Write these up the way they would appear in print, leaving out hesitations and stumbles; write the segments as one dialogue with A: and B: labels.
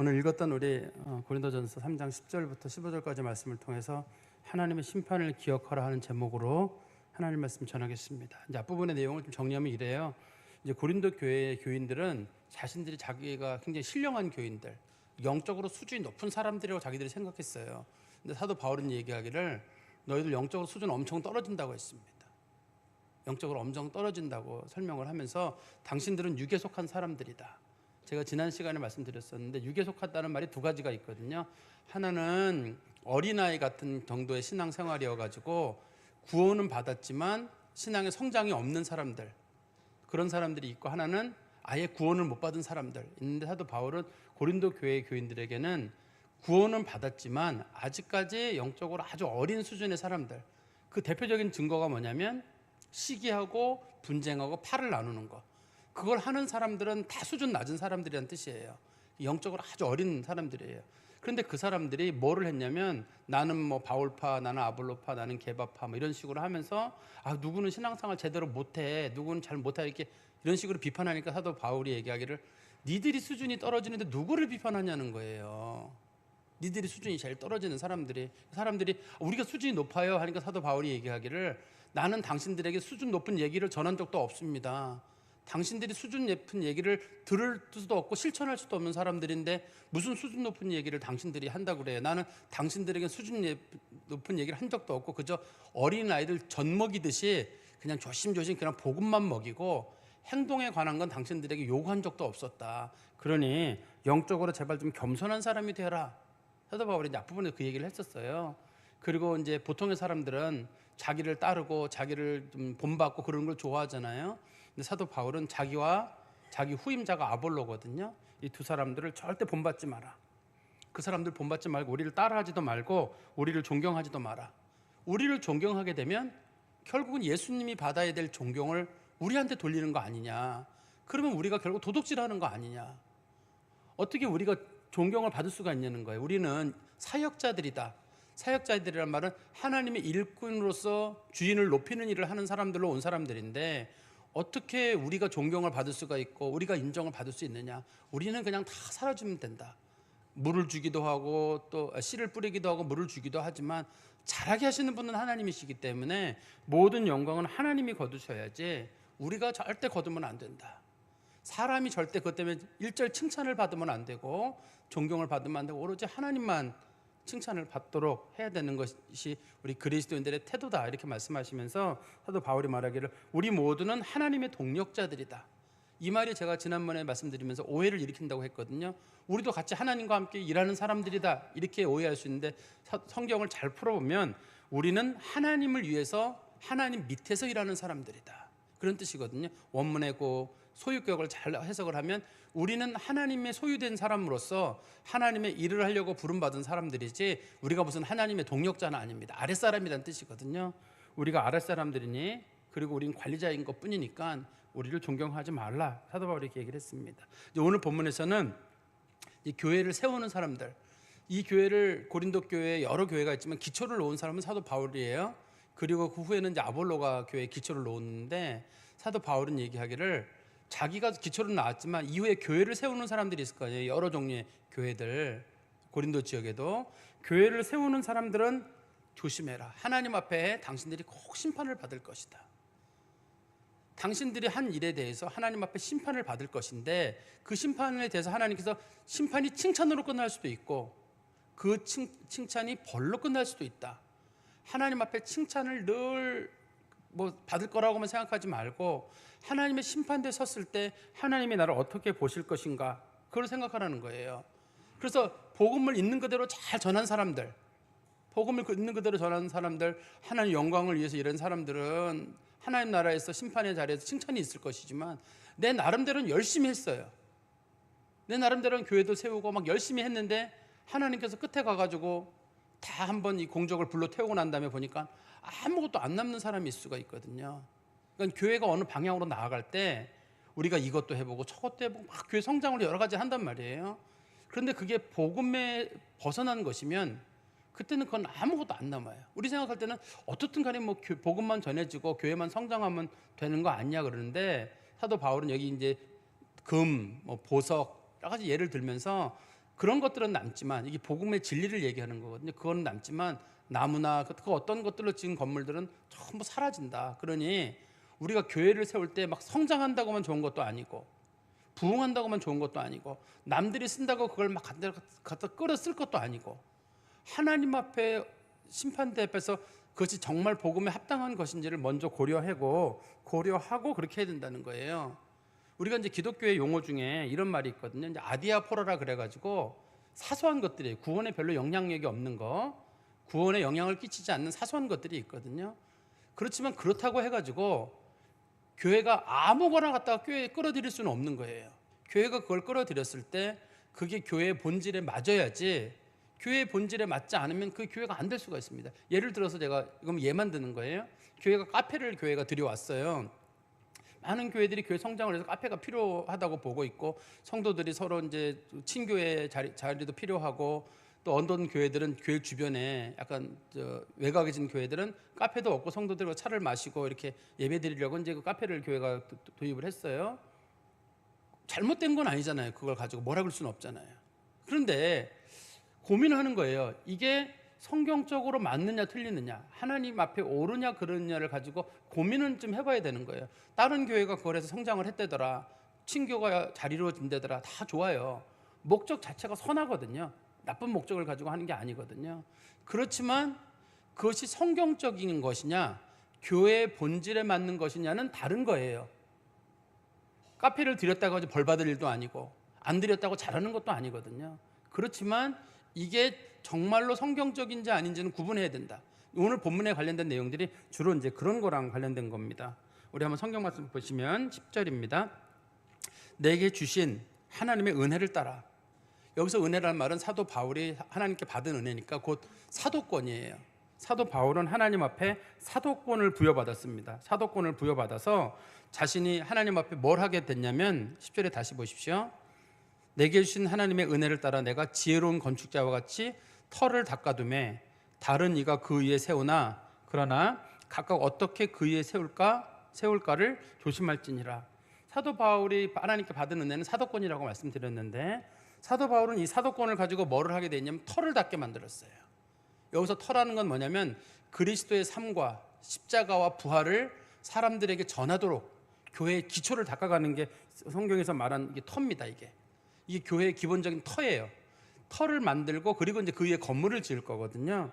A: 오늘 읽었던 우리 고린도전서 3장 10절부터 15절까지 말씀을 통해서 하나님의 심판을 기억하라 하는 제목으로 하나님 말씀 전하겠습니다. 이제 앞부분의 내용을 좀 정리하면 이래요. 이제 고린도 교회의 교인들은 자신들이 자기가 굉장히 신령한 교인들, 영적으로 수준이 높은 사람들이라고 자기들이 생각했어요. 근데 사도 바울은 얘기하기를 너희들 영적으로 수준 엄청 떨어진다고 했습니다. 영적으로 엄청 떨어진다고 설명을 하면서 당신들은 육에 속한 사람들이다. 제가 지난 시간에 말씀드렸었는데 육에 속하다는 말이 두 가지가 있거든요. 하나는 어린아이 같은 정도의 신앙생활이어가지고 구원은 받았지만 신앙의 성장이 없는 사람들, 그런 사람들이 있고, 하나는 아예 구원을 못 받은 사람들 있는데, 사도 바울은 고린도 교회 교인들에게는 구원은 받았지만 아직까지 영적으로 아주 어린 수준의 사람들, 그 대표적인 증거가 뭐냐면 시기하고 분쟁하고 팔을 나누는 거, 그걸 하는 사람들은 다 수준 낮은 사람들이란 뜻이에요. 영적으로 아주 어린 사람들이에요. 그런데 그 사람들이 뭐를 했냐면 나는 뭐 바울파, 나는 아볼로파, 나는 게바파 뭐 이런 식으로 하면서 누구는 신앙생활 제대로 못해, 누구는 잘 못해, 이렇게 이런 식으로 비판하니까 사도 바울이 얘기하기를 니들이 수준이 떨어지는데 누구를 비판하냐는 거예요. 니들이 수준이 제일 떨어지는 사람들이 우리가 수준이 높아요 하니까 사도 바울이 얘기하기를 나는 당신들에게 수준 높은 얘기를 전한 적도 없습니다. 당신들이 수준 높은 얘기를 들을 수도 없고 실천할 수도 없는 사람들인데 무슨 수준 높은 얘기를 당신들이 한다고 그래요. 나는 당신들에게 수준 높은 얘기를 한 적도 없고 그저 어린아이들 젖 먹이듯이 그냥 조심조심 그냥 복음만 먹이고 행동에 관한 건 당신들에게 요구한 적도 없었다. 그러니 영적으로 제발 좀 겸손한 사람이 되라. 사도 바울이 앞부분에 그 얘기를 했었어요. 그리고 이제 보통의 사람들은 자기를 따르고 자기를 좀 본받고 그런 걸 좋아하잖아요. 근데 사도 바울은 자기와 자기 후임자가 아볼로거든요. 이 두 사람들을 절대 본받지 마라. 그 사람들 본받지 말고 우리를 따라하지도 말고 우리를 존경하지도 마라. 우리를 존경하게 되면 결국은 예수님이 받아야 될 존경을 우리한테 돌리는 거 아니냐. 그러면 우리가 결국 도둑질하는 거 아니냐. 어떻게 우리가 존경을 받을 수가 있냐는 거예요. 우리는 사역자들이다. 사역자들이란 말은 하나님의 일꾼으로서 주인을 높이는 일을 하는 사람들로 온 사람들인데 어떻게 우리가 존경을 받을 수가 있고 우리가 인정을 받을 수 있느냐. 우리는 그냥 다 살아주면 된다. 물을 주기도 하고 또 씨를 뿌리기도 하고 물을 주기도 하지만 잘하게 하시는 분은 하나님이시기 때문에 모든 영광은 하나님이 거두셔야지 우리가 절대 거두면 안 된다. 사람이 절대 그것 때문에 일절 칭찬을 받으면 안 되고 존경을 받으면 안 되고 오로지 하나님만 칭찬을 받도록 해야 되는 것이 우리 그리스도인들의 태도다, 이렇게 말씀하시면서 사도 바울이 말하기를 우리 모두는 하나님의 동력자들이다. 이 말이 제가 지난번에 말씀드리면서 오해를 일으킨다고 했거든요. 우리도 같이 하나님과 함께 일하는 사람들이다, 이렇게 오해할 수 있는데 성경을 잘 풀어보면 우리는 하나님을 위해서 하나님 밑에서 일하는 사람들이다, 그런 뜻이거든요. 원문의 그 소유격을 잘 해석을 하면 우리는 하나님의 소유된 사람으로서 하나님의 일을 하려고 부름받은 사람들이지 우리가 무슨 하나님의 동력자는 아닙니다. 아랫사람이라는 뜻이거든요. 우리가 아랫사람들이니 그리고 우리는 관리자인 것 뿐이니까 우리를 존경하지 말라, 사도 바울이 이렇게 얘기를 했습니다. 이제 오늘 본문에서는 이 교회를 세우는 사람들, 이 교회를 고린도 교회에 여러 교회가 있지만 기초를 놓은 사람은 사도 바울이에요. 그리고 그 후에는 이제 아볼로가 교회에 기초를 놓았는데 사도 바울은 얘기하기를 자기가 기초를 낳았지만 이후에 교회를 세우는 사람들이 있을 거 아니에요. 여러 종류의 교회들, 고린도 지역에도 교회를 세우는 사람들은 조심해라. 하나님 앞에 당신들이 꼭 심판을 받을 것이다. 당신들이 한 일에 대해서 하나님 앞에 심판을 받을 것인데 그 심판에 대해서 하나님께서 심판이 칭찬으로 끝날 수도 있고 그 칭찬이 벌로 끝날 수도 있다. 하나님 앞에 칭찬을 늘 받을 거라고만 생각하지 말고 하나님의 심판대에 섰을 때 하나님이 나를 어떻게 보실 것인가, 그걸 생각하라는 거예요. 그래서 복음을 있는 그대로 잘 전한 사람들, 복음을 있는 그대로 전하는 사람들, 하나님 영광을 위해서 이런 사람들은 하나님 나라에서 심판의 자리에서 칭찬이 있을 것이지만 내 나름대로는 열심히 했어요. 내 나름대로는 교회도 세우고 막 열심히 했는데 하나님께서 끝에 가가지고 다 한번 이 공적을 불러 태우고 난 다음에 보니까 아무것도 안 남는 사람이 있을 수가 있거든요. 그러니까 교회가 어느 방향으로 나아갈 때 우리가 이것도 해보고 저것도 해보고 막 교회 성장을 여러 가지 한단 말이에요. 그런데 그게 복음에 벗어난 것이면 그때는 그건 아무것도 안 남아요. 우리 생각할 때는 어떻든 간에 복음만 전해지고 교회만 성장하면 되는 거 아니냐 그러는데 사도 바울은 여기 이제 금, 보석 여러 가지 예를 들면서 그런 것들은 남지만 이게 복음의 진리를 얘기하는 거거든요. 그건 남지만 나무나 그 어떤 것들로 지은 건물들은 전부 사라진다. 그러니 우리가 교회를 세울 때 막 성장한다고만 좋은 것도 아니고 부흥한다고만 좋은 것도 아니고 남들이 쓴다고 그걸 막 갖다 끌어 쓸 것도 아니고 하나님 앞에 심판대 앞에서 그것이 정말 복음에 합당한 것인지를 먼저 고려하고 그렇게 해야 된다는 거예요. 우리가 이제 기독교의 용어 중에 이런 말이 있거든요. 이제 아디아포라라 그래가지고 사소한 것들이 구원에 별로 영향력이 없는 거, 구원에 영향을 끼치지 않는 사소한 것들이 있거든요. 그렇지만 그렇다고 해가지고 교회가 아무거나 갖다가 교회에 끌어들일 수는 없는 거예요. 교회가 그걸 끌어들였을 때 그게 교회의 본질에 맞아야지, 교회의 본질에 맞지 않으면 그 교회가 안 될 수가 있습니다. 예를 들어서 제가 이건 예만 드는 거예요. 교회가 들여왔어요. 많은 교회들이 교회 성장을 해서 카페가 필요하다고 보고 있고 성도들이 서로 이제 친교회 자리도 필요하고 또 어떤 교회들은 교회 주변에 약간 외곽에 있는 교회들은 카페도 없고 성도들과 차를 마시고 이렇게 예배드리려고 이제 그 카페를 교회가 도입을 했어요. 잘못된 건 아니잖아요. 그걸 가지고 뭐라 그럴 수는 없잖아요. 그런데 고민을 하는 거예요. 이게 성경적으로 맞느냐 틀리느냐, 하나님 앞에 옳으냐 그르느냐를 가지고 고민은 좀 해봐야 되는 거예요. 다른 교회가 그걸 해서 성장을 했대더라, 친교가 잘 이루어진대더라, 다 좋아요. 목적 자체가 선하거든요. 나쁜 목적을 가지고 하는 게 아니거든요. 그렇지만 그것이 성경적인 것이냐 교회의 본질에 맞는 것이냐는 다른 거예요. 카페를 들였다고 벌 받을 일도 아니고 안 들였다고 잘하는 것도 아니거든요. 그렇지만 이게 정말로 성경적인지 아닌지는 구분해야 된다. 오늘 본문에 관련된 내용들이 주로 이제 그런 거랑 관련된 겁니다. 우리 한번 성경 말씀 보시면 10절입니다. 내게 주신 하나님의 은혜를 따라. 여기서 은혜라는 말은 사도 바울이 하나님께 받은 은혜니까 곧 사도권이에요. 사도 바울은 하나님 앞에 사도권을 부여받았습니다. 사도권을 부여받아서 자신이 하나님 앞에 뭘 하게 됐냐면 10절에 다시 보십시오. 내게 주신 하나님의 은혜를 따라 내가 지혜로운 건축자와 같이 터를 닦아두매 다른 이가 그 위에 세우나 그러나 각각 어떻게 그 위에 세울까를 조심할지니라. 사도 바울이 하나님께 받은 은혜는 사도권이라고 말씀드렸는데 사도 바울은 이 사도권을 가지고 뭐를 하게 됐냐면 터를 닦게 만들었어요. 여기서 터라는 건 뭐냐면 그리스도의 삶과 십자가와 부활을 사람들에게 전하도록 교회의 기초를 닦아가는 게 성경에서 말한 게 터입니다. 이게 교회의 기본적인 터예요. 터를 만들고 그리고 이제 그 위에 건물을 지을 거거든요.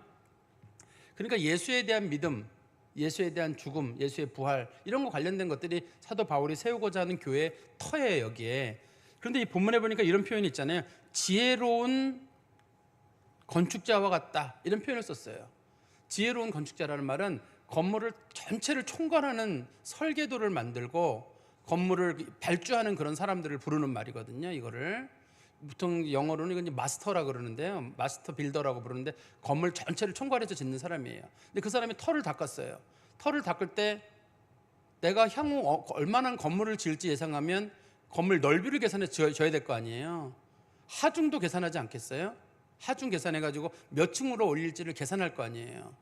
A: 그러니까 예수에 대한 믿음, 예수에 대한 죽음, 예수의 부활 이런 거 관련된 것들이 사도 바울이 세우고자 하는 교회의 터예요. 여기에. 그런데 이 본문에 보니까 이런 표현이 있잖아요. 지혜로운 건축자와 같다 이런 표현을 썼어요. 지혜로운 건축자라는 말은 건물을 전체를 총괄하는 설계도를 만들고 건물을 발주하는 그런 사람들을 부르는 말이거든요. 이거를 보통 영어로는 이건 마스터라 그러는데요. 마스터 빌더라고 부르는데 건물 전체를 총괄해서 짓는 사람이에요. 근데 그 사람이 터를 닦았어요. 터를 닦을 때 내가 향후 얼마나 건물을 지을지 예상하면 건물 넓이를 계산해 줘야 될 거 아니에요. 하중도 계산하지 않겠어요? 하중 계산해가지고 몇 층으로 올릴지를 계산할 거 아니에요.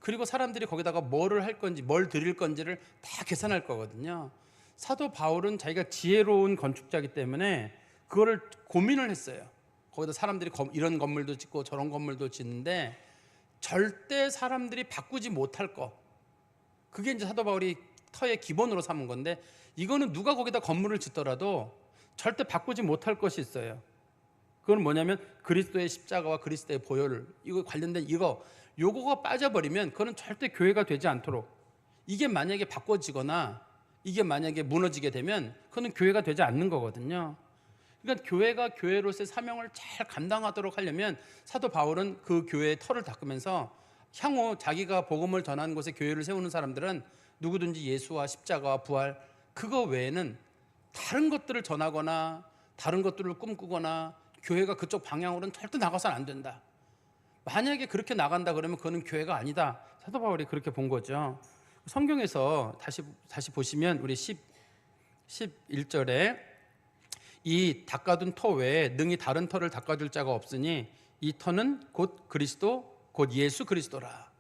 A: 그리고 사람들이 거기다가 뭐를 할 건지 뭘 드릴 건지를 다 계산할 거거든요. 사도 바울은 자기가 지혜로운 건축자이기 때문에 그거를 고민을 했어요. 거기다 사람들이 이런 건물도 짓고 저런 건물도 짓는데 절대 사람들이 바꾸지 못할 거, 그게 이제 사도 바울이 터의 기본으로 삼은 건데 이거는 누가 거기다 건물을 짓더라도 절대 바꾸지 못할 것이 있어요. 그건 뭐냐면 그리스도의 십자가와 그리스도의 보혈을 이거 관련된 요거가 빠져버리면 그거는 절대 교회가 되지 않도록, 이게 만약에 바꿔지거나 이게 만약에 무너지게 되면 그거는 교회가 되지 않는 거거든요. 그러니까 교회가 교회로서의 사명을 잘 감당하도록 하려면 사도 바울은 그 교회의 터를 닦으면서 향후 자기가 복음을 전하는 곳에 교회를 세우는 사람들은 누구든지 예수와 십자가와 부활 그거 외에는 다른 것들을 전하거나 다른 것들을 꿈꾸거나 교회가 그쪽 방향으로는 절대 나가서는 안 된다. 만약에 그렇게 나간다 그러면 그거는 교회가 아니다. 사도 바울이 그렇게 본 거죠. 성경에서 다시 보시면 우리 11절에 이 닦아둔 터 외에 능히 다른 터를 닦아줄 자가 없으니 이 터는 곧 그리스도 곧 예수 그리스도라.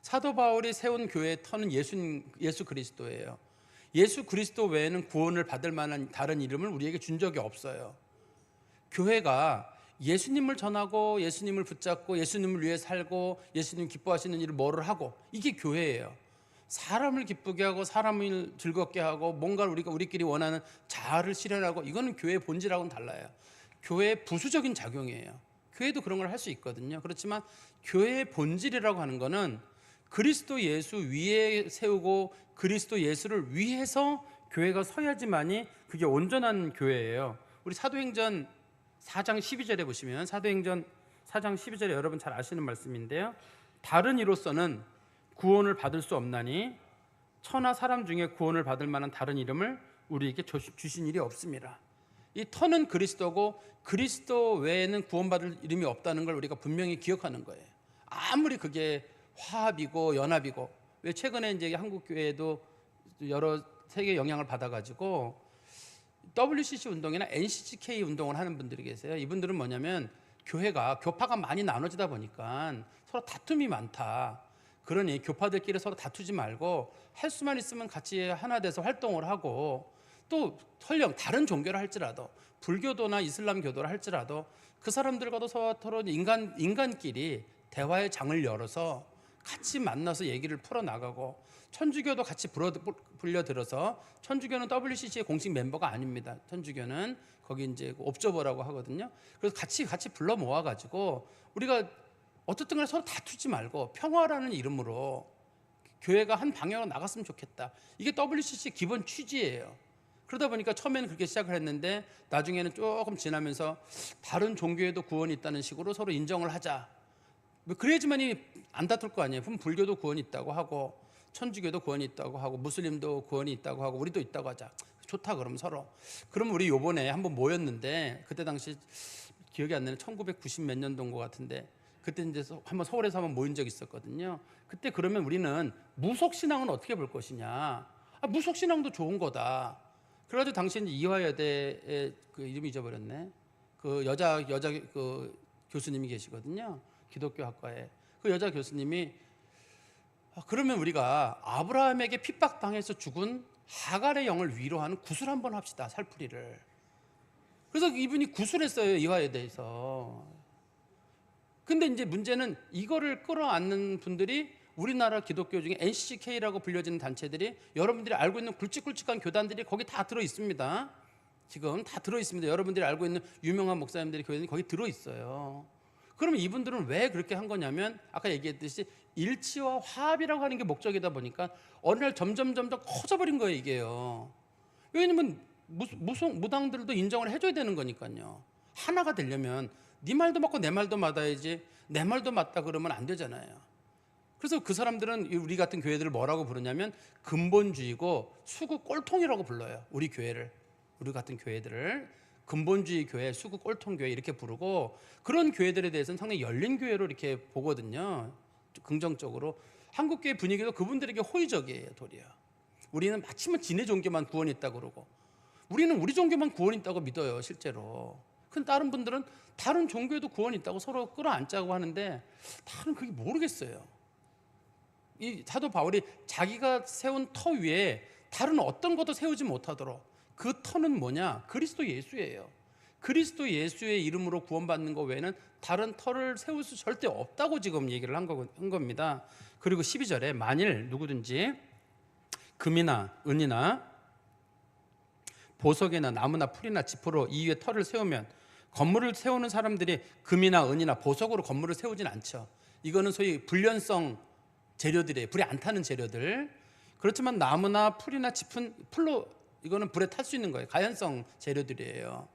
A: 사도 바울이 세운 교회의 터는 예수 그리스도예요. 예수 그리스도 외에는 구원을 받을 만한 다른 이름을 우리에게 준 적이 없어요. 교회가 예수님을 전하고 예수님을 붙잡고 예수님을 위해 살고 예수님 기뻐하시는 일을 뭐를 하고, 이게 교회예요. 사람을 기쁘게 하고 사람을 즐겁게 하고 뭔가를 우리끼리 원하는 자아를 실현하고, 이거는 교회의 본질하고는 달라요. 교회의 부수적인 작용이에요. 교회도 그런 걸 할 수 있거든요. 그렇지만 교회의 본질이라고 하는 거는 그리스도 예수 위에 세우고 그리스도 예수를 위해서 교회가 서야지만이 그게 온전한 교회예요. 우리 사도행전 4장 12절에 보시면, 사도행전 4장 12절에 여러분 잘 아시는 말씀인데요, 다른 이로서는 구원을 받을 수 없나니 천하 사람 중에 구원을 받을 만한 다른 이름을 우리에게 주신 일이 없습니다. 이 터는 그리스도고 그리스도 외에는 구원받을 이름이 없다는 걸 우리가 분명히 기억하는 거예요. 아무리 그게 화합이고 연합이고, 왜 최근에 이제 한국 교회도 여러 세계 영향을 받아가지고 WCC 운동이나 NCCK 운동을 하는 분들이 계세요. 이분들은 뭐냐면 교파가 많이 나눠지다 보니까 서로 다툼이 많다. 그러니 교파들끼리 서로 다투지 말고 할 수만 있으면 같이 하나 돼서 활동을 하고, 또 설령 다른 종교를 할지라도 불교도나 이슬람교도를 할지라도 그 사람들과도 서로 인간끼리 대화의 장을 열어서 같이 만나서 얘기를 풀어나가고, 천주교도 같이 불려들어서, 천주교는 WCC의 공식 멤버가 아닙니다. 천주교는 거기 이제 옵저버라고 하거든요. 그래서 같이 불러 모아가지고 우리가 어떻든 간에 서로 다투지 말고 평화라는 이름으로 교회가 한 방향으로 나갔으면 좋겠다. 이게 WCC의 기본 취지예요. 그러다 보니까 처음에는 그렇게 시작을 했는데 나중에는 조금 지나면서 다른 종교에도 구원이 있다는 식으로 서로 인정을 하자. 그래야지만이 안 다툴 거 아니에요. 그럼 불교도 구원이 있다고 하고 천주교도 구원이 있다고 하고 무슬림도 구원이 있다고 하고 우리도 있다고 하자. 좋다 그러면 서로. 그럼 우리 요번에 한번 모였는데, 그때 당시 기억이 안 나네. 1990 몇 년도인 것 같은데, 그때 이제 한번 서울에서 한번 모인 적이 있었거든요. 그때 그러면 우리는 무속신앙은 어떻게 볼 것이냐. 무속신앙도 좋은 거다. 그래가지고 당시 이제 이화여대의 그 이름이 잊어버렸네. 그 여자 그 교수님이 계시거든요. 기독교 학과에. 그 여자 교수님이 그러면 우리가 아브라함에게 핍박당해서 죽은 하갈의 영을 위로하는 구슬 한번 합시다. 살풀이를. 그래서 이분이 구슬했어요. 이화여대에서. 근데 이제 문제는 이거를 끌어안는 분들이 우리나라 기독교 중에 NCCK라고 불려지는 단체들이, 여러분들이 알고 있는 굵직굵직한 교단들이 거기 다 들어 있습니다. 지금 다 들어 있습니다. 여러분들이 알고 있는 유명한 목사님들이 교회는 거기 들어 있어요. 그러면 이분들은 왜 그렇게 한 거냐면, 아까 얘기했듯이 일치와 화합이라고 하는 게 목적이다 보니까 어느 날 점점 커져버린 거예요, 이게요. 왜냐면 무당들도 인정을 해줘야 되는 거니까요. 하나가 되려면 네 말도 맞고 내 말도 맞아야지, 내 말도 맞다 그러면 안 되잖아요. 그래서 그 사람들은 우리 같은 교회들을 뭐라고 부르냐면 근본주의고 수구 꼴통이라고 불러요. 우리 같은 교회들을 근본주의 교회, 수구 꼴통 교회 이렇게 부르고, 그런 교회들에 대해서는 상당히 열린 교회로 이렇게 보거든요. 긍정적으로. 한국 교회 분위기도 그분들에게 호의적이에요, 도리어. 우리는 마침은 지네 종교만 구원이 있다고 그러고, 우리는 우리 종교만 구원이 있다고 믿어요, 실제로. 근데 다른 분들은 다른 종교에도 구원이 있다고 서로 끌어안자고 하는데, 다른 그게 모르겠어요. 이 사도 바울이 자기가 세운 터 위에 다른 어떤 것도 세우지 못하도록, 그 터는 뭐냐? 그리스도 예수예요. 그리스도 예수의 이름으로 구원받는 것 외에는 다른 터를 세울 수 절대 없다고 지금 얘기를 한 겁니다. 그리고 12절에 만일 누구든지 금이나 은이나 보석이나 나무나 풀이나 지퍼로 이 위에 터를 세우면, 건물을 세우는 사람들이 금이나 은이나 보석으로 건물을 세우진 않죠. 이거는 소위 불련성 재료들이에요. 불이 안 타는 재료들. 그렇지만 나무나 풀이나 짚은 풀로, 이거는 불에 탈 수 있는 거예요. 가연성 재료들이에요.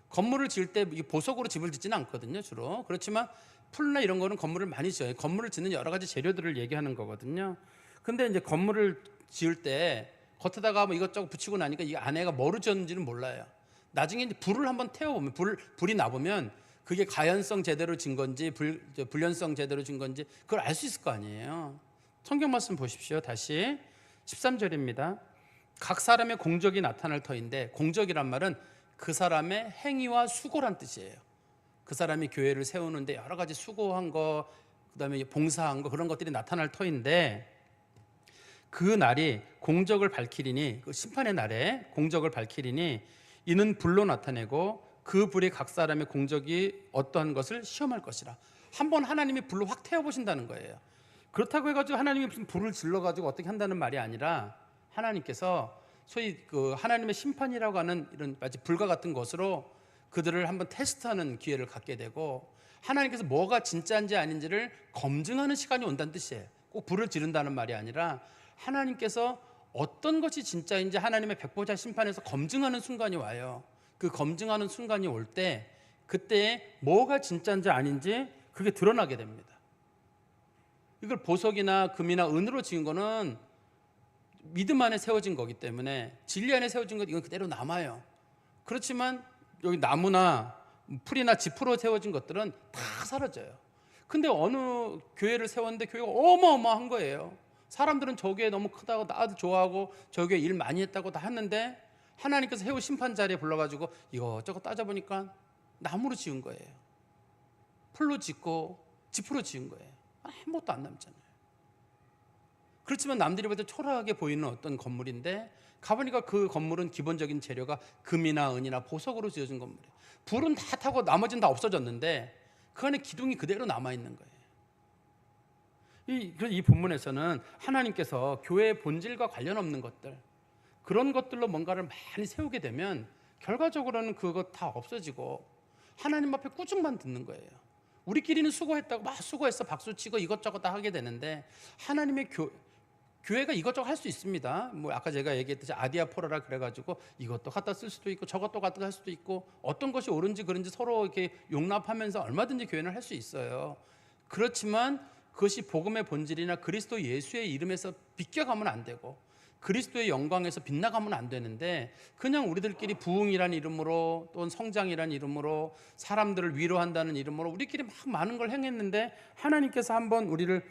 A: 건물을 지을 때 보석으로 집을 짓지는 않거든요, 주로. 그렇지만 풀이나 이런 거는 건물을 많이 지어요. 건물을 짓는 여러 가지 재료들을 얘기하는 거거든요. 근데 이제 건물을 지을 때 겉에다가 뭐 이것저것 붙이고 나니까 이 안에가 뭐로 지었는지는 몰라요. 나중에 이제 불을 한번 태워보면, 불이 나보면 그게 가연성 제대로 진 건지 불연성 제대로 진 건지 그걸 알 수 있을 거 아니에요. 성경 말씀 보십시오. 다시 13절입니다. 각 사람의 공적이 나타날 터인데, 공적이란 말은 그 사람의 행위와 수고란 뜻이에요. 그 사람이 교회를 세우는데 여러 가지 수고한 거, 그다음에 봉사한 거, 그런 것들이 나타날 터인데, 그 날이 공적을 밝히리니, 그 심판의 날에 공적을 밝히리니 이는 불로 나타내고 그 불이 각 사람의 공적이 어떠한 것을 시험할 것이라. 한번 하나님이 불로 확 태워보신다는 거예요. 그렇다고 해가지고 하나님이 무슨 불을 질러가지고 어떻게 한다는 말이 아니라 하나님께서 소위 그 하나님의 심판이라고 하는 이런 마치 불과 같은 것으로 그들을 한번 테스트하는 기회를 갖게 되고, 하나님께서 뭐가 진짜인지 아닌지를 검증하는 시간이 온다는 뜻이에요. 꼭 불을 지른다는 말이 아니라 하나님께서 어떤 것이 진짜인지 하나님의 백보자 심판에서 검증하는 순간이 와요. 그 검증하는 순간이 올 때 그때 뭐가 진짜인지 아닌지 그게 드러나게 됩니다. 이걸 보석이나 금이나 은으로 지은 거는 믿음 안에 세워진 거기 때문에, 진리 안에 세워진 것 이건 그대로 남아요. 그렇지만 여기 나무나 풀이나 지프로 세워진 것들은 다 사라져요. 근데 어느 교회를 세웠는데 교회가 어마어마한 거예요. 사람들은 저 교회 너무 크다고 나도 좋아하고 저 교회 일 많이 했다고 다 했는데, 하나님께서 해오 심판 자리에 불러가지고 이것저것 따져보니까 나무로 지은 거예요. 풀로 짓고 지프로 지은 거예요. 아무것도 안 남잖아요. 그렇지만 남들이 봐도 초라하게 보이는 어떤 건물인데, 가보니까 그 건물은 기본적인 재료가 금이나 은이나 보석으로 지어진 건물이에요. 불은 다 타고 나머지는 다 없어졌는데 그 안에 기둥이 그대로 남아있는 거예요. 이 본문에서는 하나님께서 교회의 본질과 관련 없는 것들, 그런 것들로 뭔가를 많이 세우게 되면 결과적으로는 그거 다 없어지고 하나님 앞에 꾸중만 듣는 거예요. 우리끼리는 수고했다고 막 수고했어 박수치고 이것저것 다 하게 되는데, 하나님의 교회가 이것저것 할 수 있습니다. 뭐 아까 제가 얘기했듯이 아디아포라라 그래가지고 이것도 갖다 쓸 수도 있고 저것도 갖다 할 수도 있고, 어떤 것이 옳은지 그른지 서로 이렇게 용납하면서 얼마든지 교회는 할 수 있어요. 그렇지만 그것이 복음의 본질이나 그리스도 예수의 이름에서 비껴가면 안 되고 그리스도의 영광에서 빗나가면 안 되는데, 그냥 우리들끼리 부흥이라는 이름으로 또는 성장이라는 이름으로 사람들을 위로한다는 이름으로 우리끼리 막 많은 걸 행했는데, 하나님께서 한번 우리를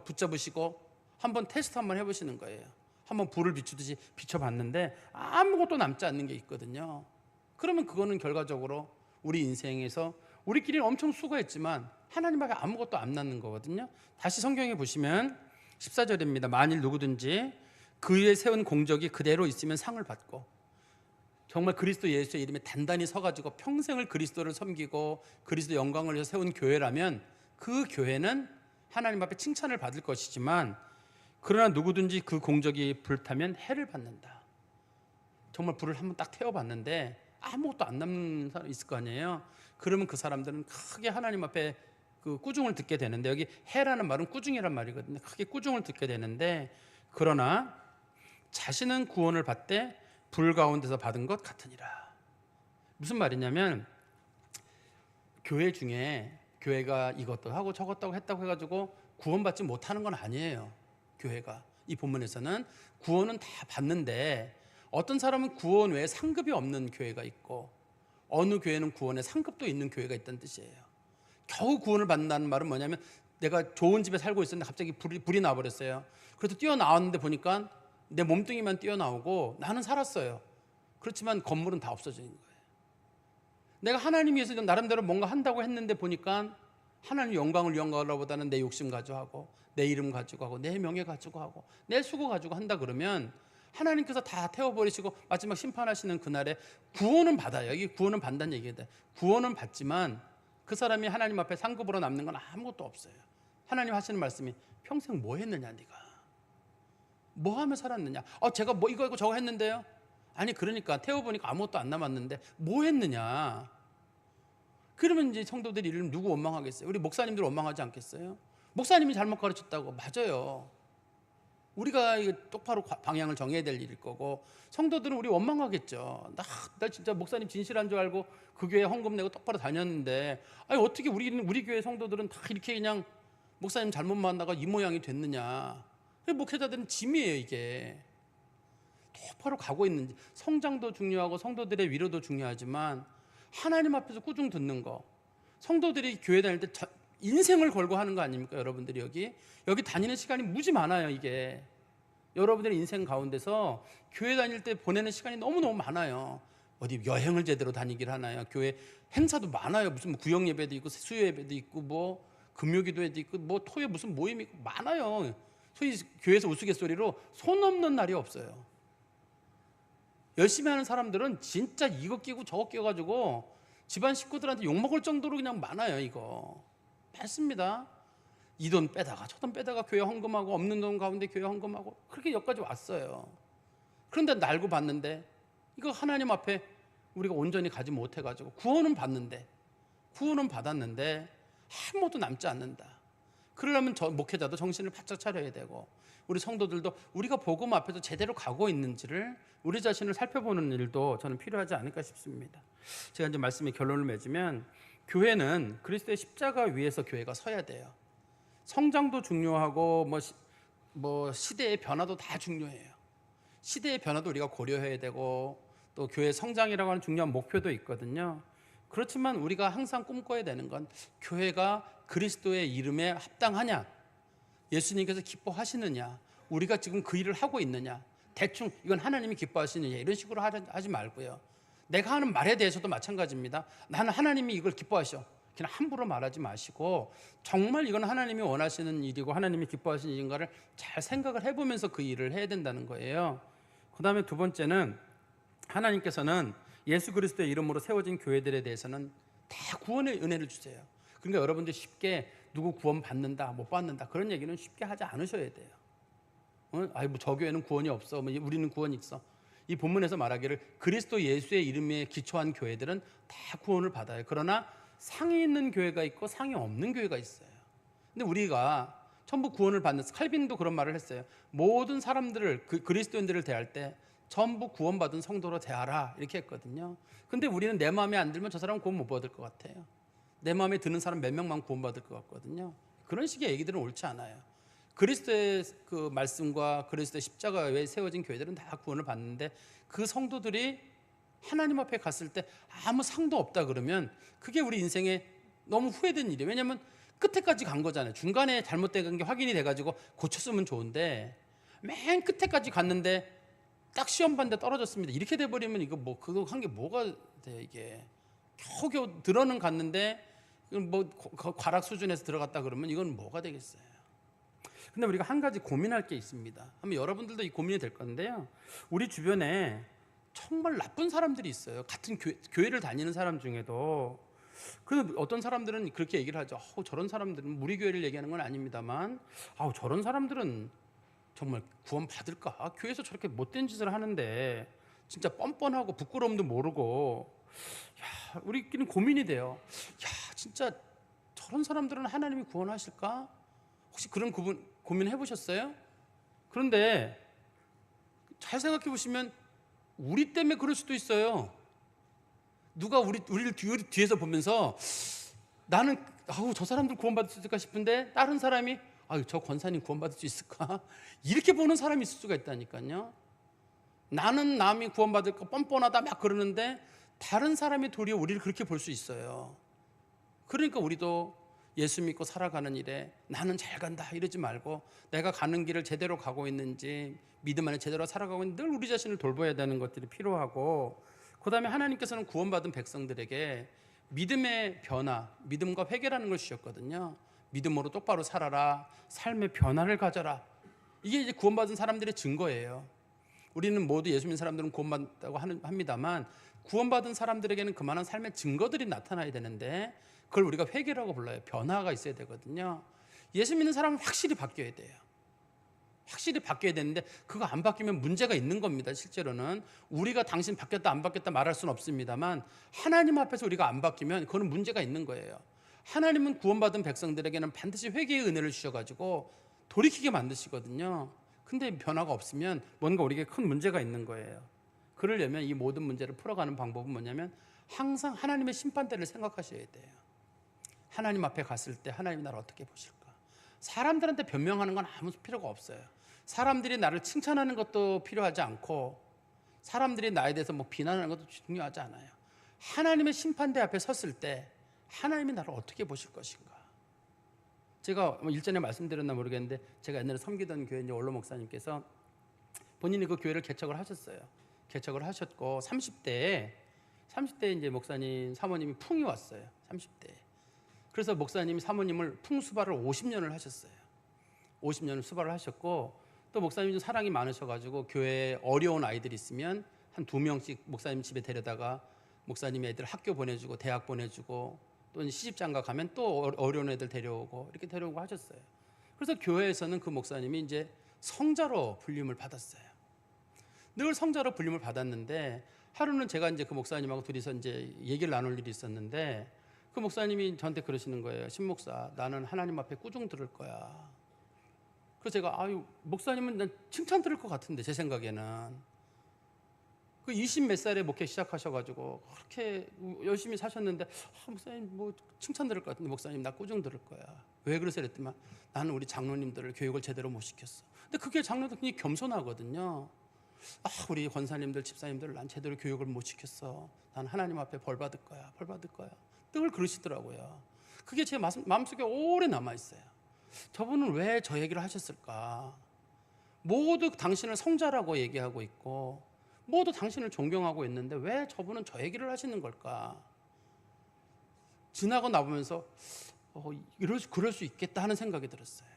A: 붙잡으시고 한번 테스트 한번 해보시는 거예요. 한번 불을 비추듯이 비춰봤는데 아무것도 남지 않는 게 있거든요. 그러면 그거는 결과적으로 우리 인생에서 우리끼리는 엄청 수고했지만 하나님 앞에 아무것도 안 남는 거거든요. 다시 성경에 보시면 14절입니다. 만일 누구든지 그 위에 세운 공적이 그대로 있으면 상을 받고, 정말 그리스도 예수의 이름에 단단히 서가지고 평생을 그리스도를 섬기고 그리스도 영광을 위해서 세운 교회라면 그 교회는 하나님 앞에 칭찬을 받을 것이지만, 그러나 누구든지 그 공적이 불타면 해를 받는다. 정말 불을 한번 딱 태워봤는데 아무것도 안 남는 사람 있을 거 아니에요. 그러면 그 사람들은 크게 하나님 앞에 그 꾸중을 듣게 되는데, 여기 해라는 말은 꾸중이란 말이거든요. 크게 꾸중을 듣게 되는데, 그러나 자신은 구원을 받되 불 가운데서 받은 것 같으니라. 무슨 말이냐면, 교회 중에 교회가 이것도 하고 저것도 하고 했다고 해가지고 구원받지 못하는 건 아니에요. 교회가 이 본문에서는 구원은 다 받는데, 어떤 사람은 구원 외에 상급이 없는 교회가 있고 어느 교회는 구원에 상급도 있는 교회가 있다는 뜻이에요. 겨우 구원을 받는다는 말은 뭐냐면, 내가 좋은 집에 살고 있었는데 갑자기 불이 나버렸어요. 그래서 뛰어나왔는데 보니까 내 몸뚱이만 뛰어나오고 나는 살았어요. 그렇지만 건물은 다 없어진 거예요. 내가 하나님 위해서 나름대로 뭔가 한다고 했는데 보니까 하나님 영광을 위하기보다는 내 욕심 가지고 하고 내 이름 가지고 하고 내 명예 가지고 하고 내 수고 가지고 한다 그러면 하나님께서 다 태워버리시고 마지막 심판하시는 그날에 구원은 받아요. 여기 구원은 받는다는 얘기다. 구원은 받지만 그 사람이 하나님 앞에 상급으로 남는 건 아무것도 없어요. 하나님 하시는 말씀이 평생 뭐 했느냐, 네가 뭐 하며 살았느냐. 제가 뭐 이거 저거 했는데요. 아니 그러니까 태워보니까 아무것도 안 남았는데 뭐 했느냐. 그러면 이제 성도들이 이를 누구 원망하겠어요? 우리 목사님들 원망하지 않겠어요? 목사님이 잘못 가르쳤다고. 맞아요. 우리가 똑바로 방향을 정해야 될 일일 거고, 성도들은 우리 원망하겠죠. 나 진짜 목사님 진실한 줄 알고 그 교회 헌금 내고 똑바로 다녔는데, 아니 어떻게 우리 교회 성도들은 다 이렇게 그냥 목사님 잘못 만나가 이 모양이 됐느냐. 목회자들은 짐이에요. 이게 똑바로 가고 있는지. 성장도 중요하고 성도들의 위로도 중요하지만 하나님 앞에서 꾸중 듣는 거, 성도들이 교회 다닐 때 인생을 걸고 하는 거 아닙니까? 여러분들이 여기 다니는 시간이 무지 많아요. 이게 여러분들의 인생 가운데서 교회 다닐 때 보내는 시간이 너무너무 많아요. 어디 여행을 제대로 다니길 하나요? 교회 행사도 많아요. 무슨 구역 예배도 있고 수요 예배도 있고 뭐 금요기도회도 있고 뭐 토요에 무슨 모임이 있고 많아요. 소위 교회에서 우스갯소리로 손 없는 날이 없어요. 열심히 하는 사람들은 진짜 이거 끼고 저거 끼워가지고 집안 식구들한테 욕먹을 정도로 그냥 많아요. 이거 많습니다. 이 돈 빼다가 저 돈 빼다가 교회 헌금하고, 없는 돈 가운데 교회 헌금하고, 그렇게 여기까지 왔어요. 그런데 날고 봤는데 이거 하나님 앞에 우리가 온전히 가지 못해가지고 구원은 받았는데 아무것도 남지 않는다. 그러려면 목회자도 정신을 바짝 차려야 되고, 우리 성도들도 우리가 복음 앞에서 제대로 가고 있는지를 우리 자신을 살펴보는 일도 저는 필요하지 않을까 싶습니다. 제가 이제 말씀의 결론을 맺으면, 교회는 그리스도의 십자가 위에서 교회가 서야 돼요. 성장도 중요하고 뭐 시대의 변화도 다 중요해요. 시대의 변화도 우리가 고려해야 되고, 또 교회 성장이라고 하는 중요한 목표도 있거든요. 그렇지만 우리가 항상 꿈꿔야 되는 건, 교회가 그리스도의 이름에 합당하냐, 예수님께서 기뻐하시느냐, 우리가 지금 그 일을 하고 있느냐, 대충 이건 하나님이 기뻐하시느냐 이런 식으로 하지 말고요. 내가 하는 말에 대해서도 마찬가지입니다. 나는 하나님이 이걸 기뻐하셔, 그냥 함부로 말하지 마시고, 정말 이건 하나님이 원하시는 일이고 하나님이 기뻐하시는 일인가를 잘 생각을 해보면서 그 일을 해야 된다는 거예요. 그 다음에 두 번째는, 하나님께서는 예수 그리스도의 이름으로 세워진 교회들에 대해서는 다 구원의 은혜를 주세요. 그러니까 여러분들 쉽게 누구 구원 받는다, 못 받는다 그런 얘기는 쉽게 하지 않으셔야 돼요. 뭐 저 교회는 구원이 없어, 뭐 우리는 구원이 있어. 이 본문에서 말하기를 그리스도 예수의 이름에 기초한 교회들은 다 구원을 받아요. 그러나 상이 있는 교회가 있고 상이 없는 교회가 있어요. 근데 우리가 전부 구원을 받는, 칼빈도 그런 말을 했어요. 모든 사람들을, 그리스도인들을 대할 때 전부 구원받은 성도로 대하라, 이렇게 했거든요. 근데 우리는 내 마음에 안 들면 저 사람은 구원 못 받을 것 같아요. 내 마음에 드는 사람 몇 명만 구원받을 것 같거든요. 그런 식의 얘기들은 옳지 않아요. 그리스도의 그 말씀과 그리스도의 십자가에 세워진 교회들은 다 구원을 받는데, 그 성도들이 하나님 앞에 갔을 때 아무 상도 없다 그러면 그게 우리 인생에 너무 후회된 일이에요. 왜냐하면 끝에까지 간 거잖아요. 중간에 잘못된 게 확인이 돼가지고 고쳤으면 좋은데, 맨 끝에까지 갔는데 딱 시험 봤는데 떨어졌습니다, 이렇게 돼버리면 이거 뭐 그거 한 게 뭐가 돼. 이게 겨우겨우 들어는 갔는데 뭐 과락 수준에서 들어갔다 그러면 이건 뭐가 되겠어요. 근데 우리가 한 가지 고민할 게 있습니다. 아마 여러분들도 이 고민이 될 건데요, 우리 주변에 정말 나쁜 사람들이 있어요. 같은 교회를 다니는 사람 중에도. 그래서 어떤 사람들은 그렇게 얘기를 하죠. 저런 사람들은, 우리 교회를 얘기하는 건 아닙니다만, 저런 사람들은 정말 구원 받을까? 교회에서 저렇게 못된 짓을 하는데 진짜 뻔뻔하고 부끄러움도 모르고, 우리끼리는 고민이 돼요. 진짜 저런 사람들은 하나님이 구원하실까? 혹시 그런 고민 해보셨어요? 그런데 잘 생각해 보시면 우리 때문에 그럴 수도 있어요. 누가 우리를 뒤에서 보면서, 나는 저 사람들 구원받을 수 있을까 싶은데 다른 사람이 저 권사님 구원받을 수 있을까? 이렇게 보는 사람이 있을 수가 있다니까요. 나는 남이 구원받을 거 뻔뻔하다 막 그러는데 다른 사람이 도리어 우리를 그렇게 볼 수 있어요. 그러니까 우리도 예수 믿고 살아가는 일에 나는 잘 간다 이러지 말고, 내가 가는 길을 제대로 가고 있는지, 믿음 안에 제대로 살아가고 있는지 늘 우리 자신을 돌봐야 되는 것들이 필요하고, 그 다음에 하나님께서는 구원받은 백성들에게 믿음의 변화, 믿음과 회개라는 걸 주셨거든요. 믿음으로 똑바로 살아라, 삶의 변화를 가져라. 이게 이제 구원받은 사람들의 증거예요. 우리는 모두 예수 믿는 사람들은 구원받다고 합니다만, 구원받은 사람들에게는 그만한 삶의 증거들이 나타나야 되는데, 그걸 우리가 회개라고 불러요. 변화가 있어야 되거든요. 예수 믿는 사람은 확실히 바뀌어야 돼요. 확실히 바뀌어야 되는데, 그거 안 바뀌면 문제가 있는 겁니다. 실제로는 우리가 당신 바뀌었다 안 바뀌었다 말할 수는 없습니다만, 하나님 앞에서 우리가 안 바뀌면 그거는 문제가 있는 거예요. 하나님은 구원받은 백성들에게는 반드시 회개의 은혜를 주셔가지고 돌이키게 만드시거든요. 근데 변화가 없으면 뭔가 우리에게 큰 문제가 있는 거예요. 그러려면 이 모든 문제를 풀어가는 방법은 뭐냐면, 항상 하나님의 심판대를 생각하셔야 돼요. 하나님 앞에 갔을 때 하나님이 나를 어떻게 보실까? 사람들한테 변명하는 건 아무 필요가 없어요. 사람들이 나를 칭찬하는 것도 필요하지 않고, 사람들이 나에 대해서 뭐 비난하는 것도 중요하지 않아요. 하나님의 심판대 앞에 섰을 때 하나님이 나를 어떻게 보실 것인가? 제가 일전에 말씀드렸나 모르겠는데, 제가 옛날에 섬기던 교회 이제 원로 목사님께서 본인이 그 교회를 개척을 하셨어요. 개척을 하셨고 30대에 이제 목사님 사모님이 풍이 왔어요. 30대에. 그래서 목사님이 사모님을 풍수발을 50년을 하셨어요. 50년을 수발을 하셨고, 또 목사님이 좀 사랑이 많으셔가지고 교회에 어려운 아이들이 있으면 한 2명씩 목사님 집에 데려다가 목사님이 애들 학교 보내주고 대학 보내주고 또 시집장가 가면 또 어려운 애들 데려오고 이렇게 데려오고 하셨어요. 그래서 교회에서는 그 목사님이 이제 성자로 불림을 받았어요. 늘 성자로 불림을 받았는데 하루는 제가 이제 그 목사님하고 둘이서 이제 얘기를 나눌 일이 있었는데 그 목사님이 저한테 그러시는 거예요. 신 목사, 나는 하나님 앞에 꾸중 들을 거야. 그래서 제가 아유 목사님은 난 칭찬 들을 것 같은데 제 생각에는 그 20 몇 살에 목회 시작하셔가지고 그렇게 열심히 사셨는데 목사님 뭐 칭찬 들을 것 같은데 목사님 나 꾸중 들을 거야. 왜 그러세요? 그랬더니 나는 우리 장로님들을 교육을 제대로 못 시켰어. 근데 그게 장로들 굉장히 겸손하거든요. 우리 권사님들 집사님들을 난 제대로 교육을 못 시켰어. 난 하나님 앞에 벌 받을 거야. 벌 받을 거야. 늘 그러시더라고요. 그게 제 마음속에 오래 남아있어요. 저분은 왜 저 얘기를 하셨을까? 모두 당신을 성자라고 얘기하고 있고 모두 당신을 존경하고 있는데 왜 저분은 저 얘기를 하시는 걸까? 지나고 나보면서 그럴 수 있겠다 하는 생각이 들었어요.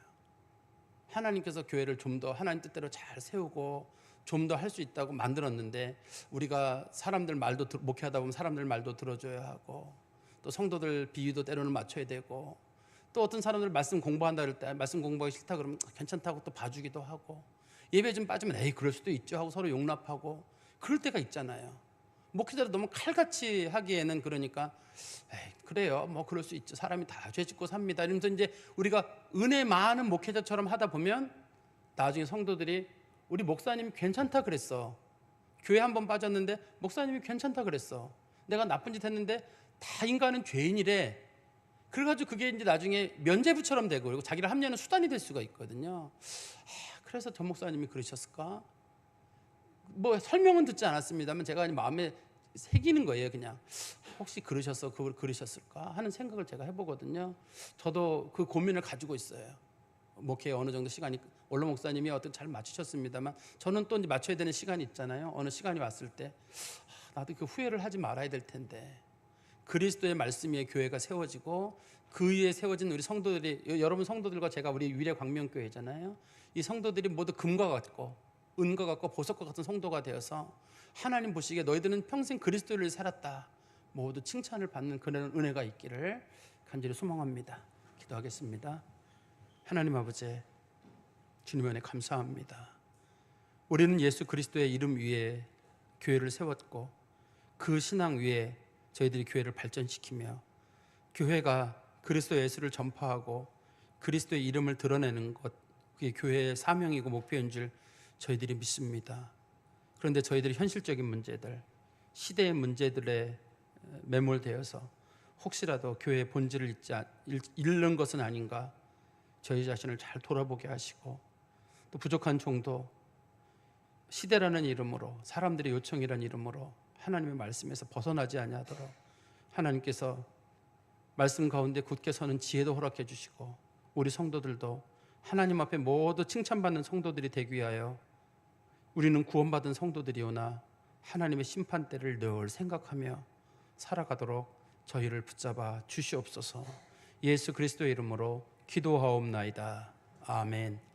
A: 하나님께서 교회를 좀 더 하나님 뜻대로 잘 세우고 좀 더 할 수 있다고 만들었는데 우리가 사람들 말도 목회하다 보면 사람들 말도 들어줘야 하고 또 성도들 비위도 때로는 맞춰야 되고 또 어떤 사람들 말씀 공부한다 그럴 때 말씀 공부하기 싫다 그러면 괜찮다고 또 봐주기도 하고 예배 좀 빠지면 에이 그럴 수도 있죠 하고 서로 용납하고 그럴 때가 있잖아요. 목회자를 너무 칼같이 하기에는 그러니까 에이 그래요 뭐 그럴 수 있죠 사람이 다 죄 짓고 삽니다 이러면서 이제 우리가 은혜 많은 목회자처럼 하다 보면 나중에 성도들이 우리 목사님이 괜찮다 그랬어. 교회 한번 빠졌는데 목사님이 괜찮다 그랬어. 내가 나쁜 짓 했는데 다 인간은 죄인이래. 그래가지고 그게 이제 나중에 면죄부처럼 되고 그리고 자기를 합리하는 수단이 될 수가 있거든요. 그래서 전 목사님이 그러셨을까? 뭐 설명은 듣지 않았습니다만 제가 마음에 새기는 거예요. 그냥 혹시 그러셨을까 하는 생각을 제가 해보거든요. 저도 그 고민을 가지고 있어요. 목회에 어느 정도 시간이 원로 목사님이 어떤 잘 맞추셨습니다만 저는 또 이제 맞춰야 되는 시간이 있잖아요. 어느 시간이 왔을 때 나도 그 후회를 하지 말아야 될 텐데 그리스도의 말씀 위에 교회가 세워지고 그 위에 세워진 우리 성도들이 여러분 성도들과 제가 우리 위례 광명교회잖아요. 이 성도들이 모두 금과 같고 은과 같고 보석과 같은 성도가 되어서 하나님 보시기에 너희들은 평생 그리스도를 살았다. 모두 칭찬을 받는 그런 은혜가 있기를 간절히 소망합니다. 기도하겠습니다. 하나님 아버지 주님 은혜 감사합니다. 우리는 예수 그리스도의 이름 위에 교회를 세웠고 그 신앙 위에 저희들이 교회를 발전시키며 교회가 그리스도 예수를 전파하고 그리스도의 이름을 드러내는 것 그게 교회의 사명이고 목표인 줄 저희들이 믿습니다. 그런데 저희들이 현실적인 문제들 시대의 문제들에 매몰되어서 혹시라도 교회의 본질을 잃는 것은 아닌가 저희 자신을 잘 돌아보게 하시고 또 부족한 종도 시대라는 이름으로 사람들의 요청이라는 이름으로 하나님의 말씀에서 벗어나지 아니하도록 하나님께서 말씀 가운데 굳게 서는 지혜도 허락해 주시고 우리 성도들도 하나님 앞에 모두 칭찬받는 성도들이 되기 위하여 우리는 구원받은 성도들이오나 하나님의 심판대를 늘 생각하며 살아가도록 저희를 붙잡아 주시옵소서. 예수 그리스도의 이름으로 기도하옵나이다. 아멘.